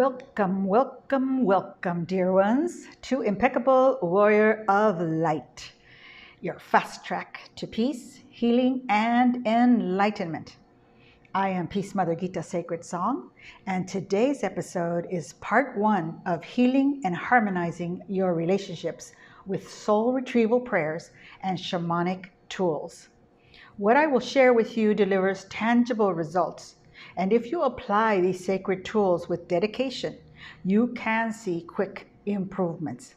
Welcome, welcome, welcome, dear ones, to Impeccable Warrior of Light, your fast track to peace, healing, and enlightenment. I am Peace Mother Geeta Sacred Song, and today's episode is part 1 of healing and harmonizing your relationships with soul retrieval prayers and shamanic tools. What I will share with you delivers tangible results. And if you apply these sacred tools with dedication, you can see quick improvements.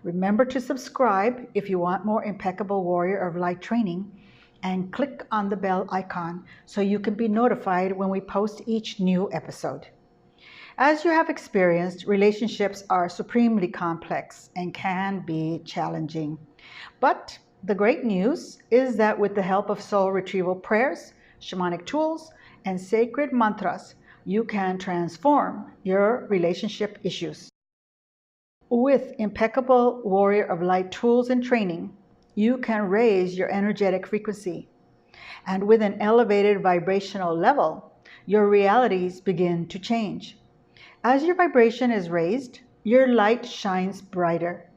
Remember to subscribe if you want more Impeccable Warrior of Light training, and click on the bell icon so you can be notified when we post each new episode. As you have experienced, relationships are supremely complex and can be challenging. But the great news is that with the help of soul retrieval prayers, shamanic tools, and sacred mantras, you can transform your relationship issues. With Impeccable Warrior of Light tools and training, you can raise your energetic frequency. And with an elevated vibrational level, your realities begin to change. As your vibration is raised, your light shines brighter.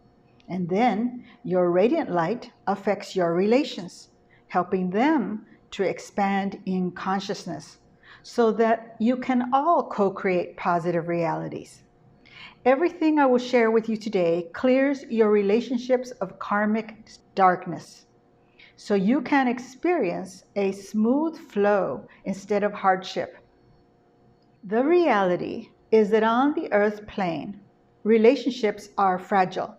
And then your radiant light affects your relations, helping them to expand in consciousness so that you can all co-create positive realities. Everything I will share with you today clears your relationships of karmic darkness so you can experience a smooth flow instead of hardship. The reality is that on the earth plane, relationships are fragile.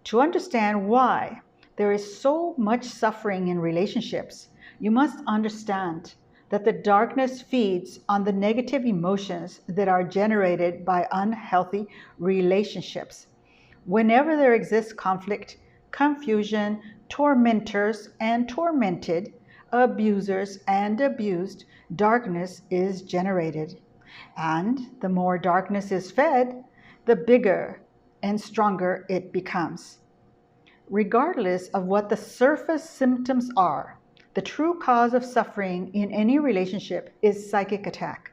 To understand why there is so much suffering in relationships, you must understand that the darkness feeds on the negative emotions that are generated by unhealthy relationships. Whenever there exists conflict, confusion, tormentors and tormented, abusers and abused, darkness is generated. And the more darkness is fed, the bigger and stronger it becomes. Regardless of what the surface symptoms are, the true cause of suffering in any relationship is psychic attack.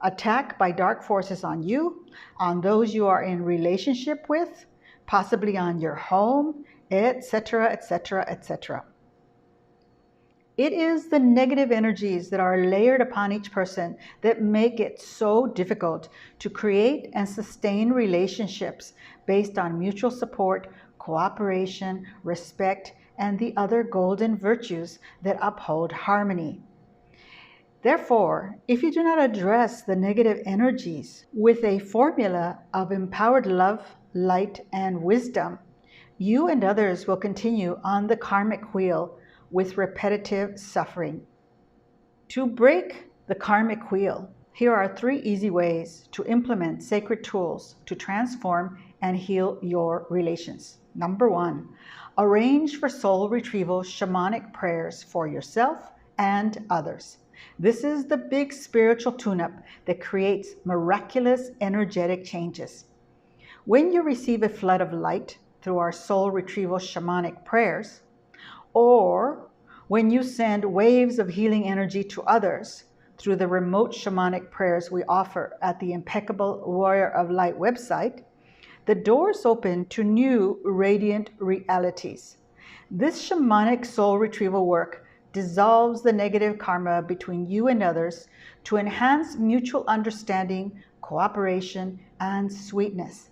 Attack by dark forces on you, on those you are in relationship with, possibly on your home, etc., etc., etc. It is the negative energies that are layered upon each person that make it so difficult to create and sustain relationships based on mutual support, cooperation, respect, and the other golden virtues that uphold harmony. Therefore, if you do not address the negative energies with a formula of empowered love, light, and wisdom, you and others will continue on the karmic wheel with repetitive suffering. To break the karmic wheel, here are 3 easy ways to implement sacred tools to transform and heal your relations. Number 1, arrange for soul retrieval shamanic prayers for yourself and others. This is the big spiritual tune-up that creates miraculous energetic changes. When you receive a flood of light through our soul retrieval shamanic prayers, or when you send waves of healing energy to others through the remote shamanic prayers we offer at the Impeccable Warrior of Light website, the doors open to new radiant realities. This shamanic soul retrieval work dissolves the negative karma between you and others to enhance mutual understanding, cooperation, and sweetness.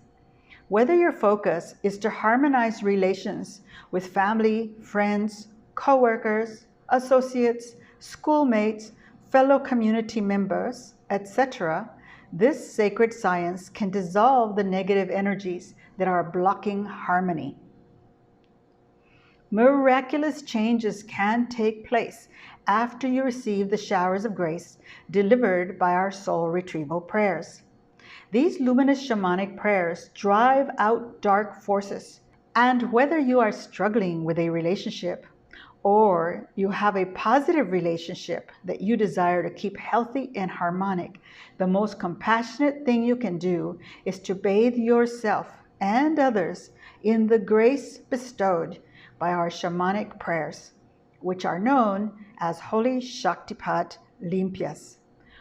Whether your focus is to harmonize relations with family, friends, co-workers, associates, schoolmates, fellow community members, etc., this sacred science can dissolve the negative energies that are blocking harmony. Miraculous changes can take place after you receive the showers of grace delivered by our soul retrieval prayers. These luminous shamanic prayers drive out dark forces, and whether you are struggling with a relationship or you have a positive relationship that you desire to keep healthy and harmonic, the most compassionate thing you can do is to bathe yourself and others in the grace bestowed by our shamanic prayers, which are known as Holy Shaktipat Limpias.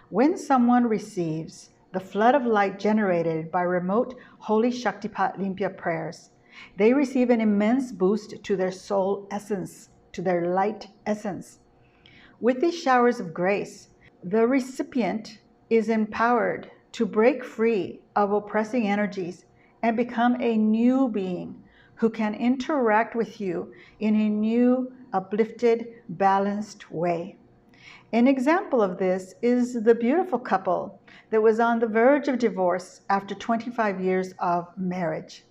When someone receives the flood of light generated by remote Holy Shaktipat Limpia prayers. They receive an immense boost to their soul essence, to their light essence. With these showers of grace, the recipient is empowered to break free of oppressing energies and become a new being who can interact with you in a new, uplifted, balanced way. An example of this is the beautiful couple that was on the verge of divorce after 25 years of marriage.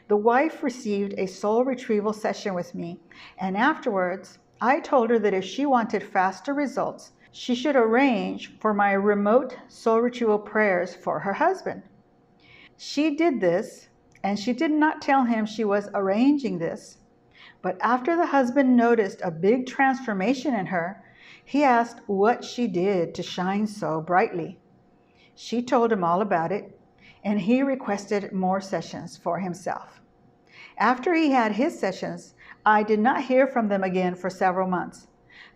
The wife received a soul retrieval session with me, and afterwards, I told her that if she wanted faster results, she should arrange for my remote soul retrieval prayers for her husband. She did this, and she did not tell him she was arranging this. But after the husband noticed a big transformation in her, he asked what she did to shine so brightly. She told him all about it, and he requested more sessions for himself. After he had his sessions, I did not hear from them again for several months.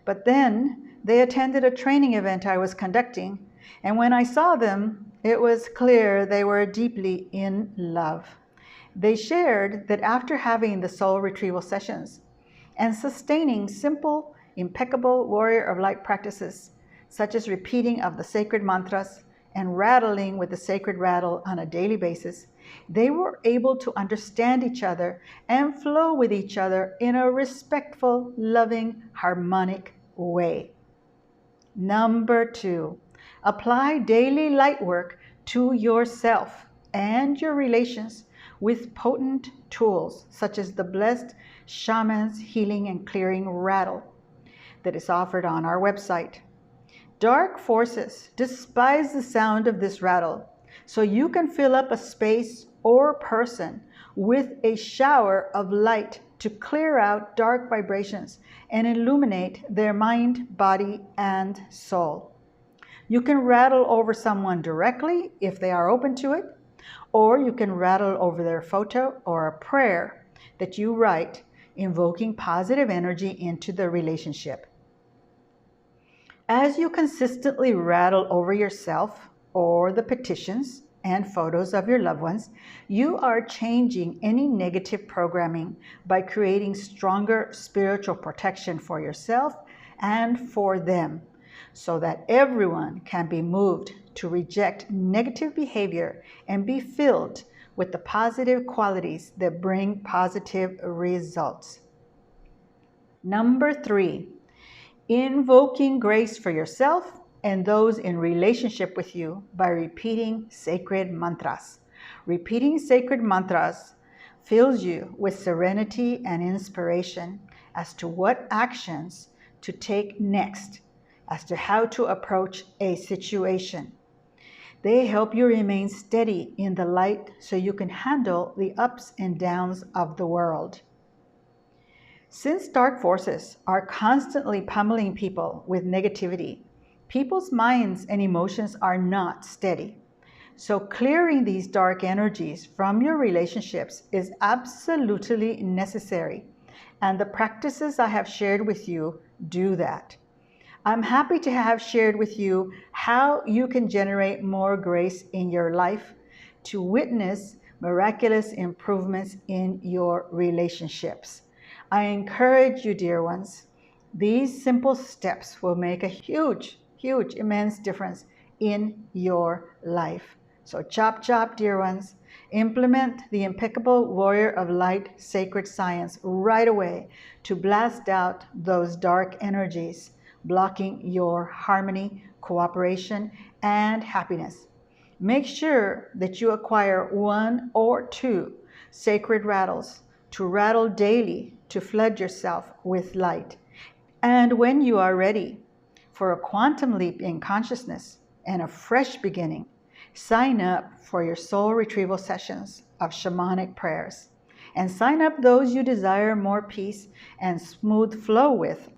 But then they attended a training event I was conducting, and when I saw them, it was clear they were deeply in love. They shared that after having the soul retrieval sessions and sustaining simple, impeccable warrior of light practices, such as repeating of the sacred mantras and rattling with the sacred rattle on a daily basis, they were able to understand each other and flow with each other in a respectful, loving, harmonic way. Number 2, apply daily light work to yourself and your relations with potent tools such as the blessed Shaman's Healing and Clearing Rattle that is offered on our website. Dark forces despise the sound of this rattle, so you can fill up a space or person with a shower of light to clear out dark vibrations and illuminate their mind, body, and soul. You can rattle over someone directly if they are open to it, or you can rattle over their photo or a prayer that you write, invoking positive energy into the relationship. As you consistently rattle over yourself or the petitions and photos of your loved ones, you are changing any negative programming by creating stronger spiritual protection for yourself and for them, so that everyone can be moved to reject negative behavior and be filled with the positive qualities that bring positive results. Number 3, invoking grace for yourself and those in relationship with you by repeating sacred mantras. Repeating sacred mantras fills you with serenity and inspiration as to what actions to take next, as to how to approach a situation. They help you remain steady in the light so you can handle the ups and downs of the world. Since dark forces are constantly pummeling people with negativity, people's minds and emotions are not steady. So clearing these dark energies from your relationships is absolutely necessary, and the practices I have shared with you do that. I'm happy to have shared with you how you can generate more grace in your life to witness miraculous improvements in your relationships. I encourage you, dear ones, these simple steps will make a huge, immense difference in your life. So chop, chop, dear ones. Implement the Impeccable Warrior of Light Sacred Science right away to blast out those dark energies, blocking your harmony, cooperation, and happiness. Make sure that you acquire 1 or 2 sacred rattles to rattle daily to flood yourself with light. And when you are ready for a quantum leap in consciousness and a fresh beginning, sign up for your soul retrieval sessions of shamanic prayers, and sign up those you desire more peace and smooth flow with.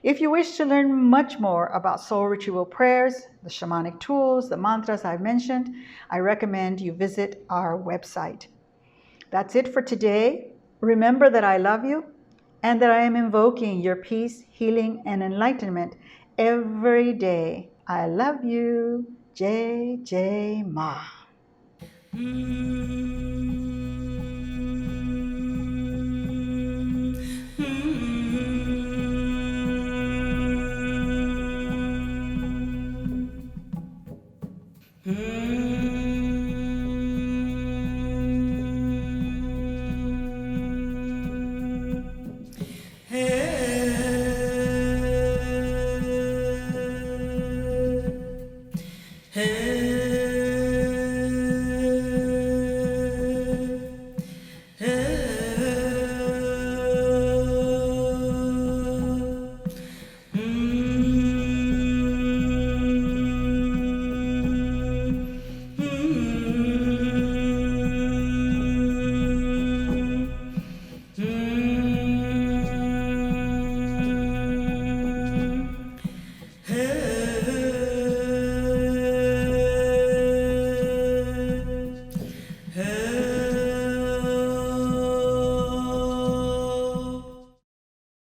If you wish to learn much more about soul retrieval prayers, the shamanic tools, the mantras I've mentioned, I recommend you visit our website. That's it for today. Remember that I love you and that I am invoking your peace, healing, and enlightenment every day. I love you. Jai Jai Ma.